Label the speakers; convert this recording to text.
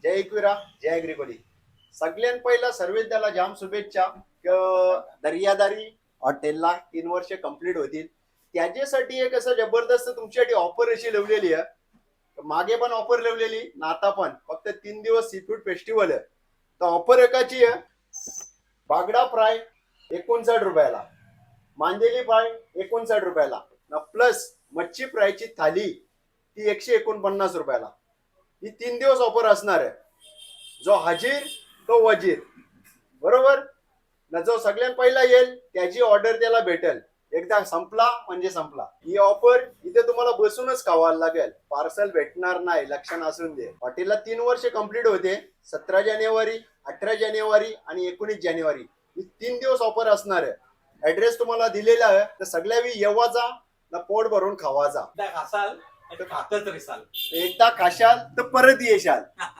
Speaker 1: जय एकविरा जय अग्रिकोली. सगळ्यात पहिला सर्वे त्याला जाम शुभेच्छा. दर्यादारी हॉटेलला 3 वर्ष कंप्लीट होतील. त्याच्यासाठी एक असं जबरदस्त तुमच्यासाठी ऑफर अशी लावलेली आहे. मागे पण ऑफर लावलेली ना आता पण फक्त 3 दिवस सी फूड फेस्टिवल आहे. तर ऑफर एकाची आहे. बागडा फ्राय 59 रुपयाला, मांदेली फ्राय 59 रुपयाला ना, प्लस मच्छी फ्रायची थाली ती 149 रुपयाला. ही 3 दिवस ऑफर असणार आहे. जो हजीर तो वजीर, बरोबर ना. जो सगळ्यात पहिला येईल त्याची ऑर्डर त्याला भेटेल. एकदा संपला म्हणजे संपला. ही ऑफर इथे तुम्हाला बसूनच खावायला लागेल, पार्सल भेटणार नाही, लक्षण असून दे. हॉटेलला 3 वर्ष कंप्लीट होते. 17 जानेवारी, 18 जानेवारी आणि 19 जानेवारी ही 3 दिवस ऑफर असणार आहे. ऍड्रेस तुम्हाला दिलेला आहे. तर सगळ्या येवाचा ना पोट भरून खावाचा.
Speaker 2: खासाल तर खातच रेसाल.
Speaker 1: एकदा खाशाल तर परत येशाल.